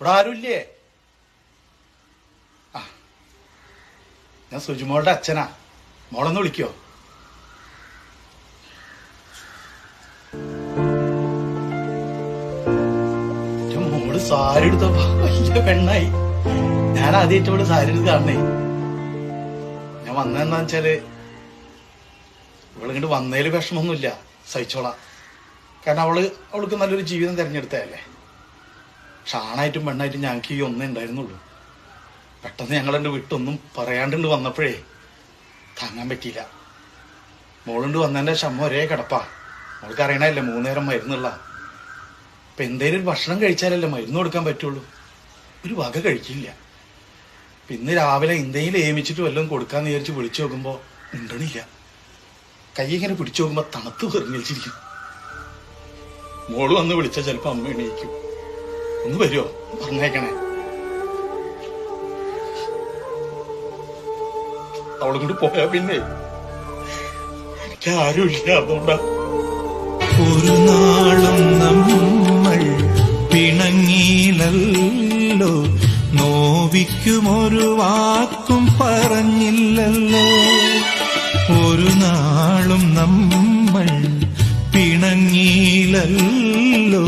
ഇവിടെ ആരുമില്ലേ? ആ, ഞാൻ സുജിമോളുടെ അച്ഛനാ. മോളൊന്ന് വിളിക്കോ? മോള് സാരി എടുത്തപ്പോ വലിയ പെണ്ണായി. ഞാൻ ആദ്യമായിട്ട് ഇവിടെ സാരി എടുത്ത് കാണണേ. ഞാൻ വന്നതെന്നാ വെച്ചാല് ഇവളിങ്ങോട്ട് വന്നതില് വിഷമമൊന്നുമില്ല, സഹിച്ചോളാം. കാരണം അവൾക്ക് നല്ലൊരു ജീവിതം തിരഞ്ഞെടുത്തതല്ലേ. പക്ഷെ ആണായിട്ടും പെണ്ണായിട്ടും ഞങ്ങൾക്ക് ഈ ഒന്നേ ഉണ്ടായിരുന്നുള്ളൂ. പെട്ടെന്ന് ഞങ്ങളെൻ്റെ വിട്ടൊന്നും പറയാണ്ടുണ്ട് വന്നപ്പോഴേ താങ്ങാൻ പറ്റിയില്ല. മോളുണ്ട് വന്നതിൻ്റെ ശമ്മ ഒരേ കിടപ്പാ. മോൾക്ക് അറിയണല്ലേ 3 നേരം മരുന്നുള്ള. ഇപ്പം എന്തേലും ഒരു ഭക്ഷണം കഴിച്ചാലല്ലേ മരുന്ന് കൊടുക്കാൻ പറ്റുള്ളൂ. ഒരു വക കഴിക്കില്ല. ഇന്ന് രാവിലെ എന്തെങ്കിലും ഏമിച്ചിട്ട് വല്ലതും കൊടുക്കാന്ന് വിചാരിച്ച് വിളിച്ചു നോക്കുമ്പോൾ ഉണ്ടണില്ല. കൈ ഇങ്ങനെ പിടിച്ചു നോക്കുമ്പോൾ തണുത്ത് വെറുങ്ങിച്ചിരിക്കും. മോള് വന്ന് വിളിച്ചാൽ ചിലപ്പോൾ അമ്മ എണീക്കും. ഒന്ന് വരുമോ? പറഞ്ഞേക്കണേ. അവളും കൂടി പോയാ പിന്നെ എനിക്ക് ആരുമില്ല. അതുകൊണ്ടാ ഒരു നാളും നമ്മൾ പിണങ്ങിയില്ലല്ലോ, നോവിക്കുമൊരു വാക്കും പറഞ്ഞില്ലല്ലോ. ഒരു നാളും നമ്മൾ പിണങ്ങിയില്ലല്ലോ,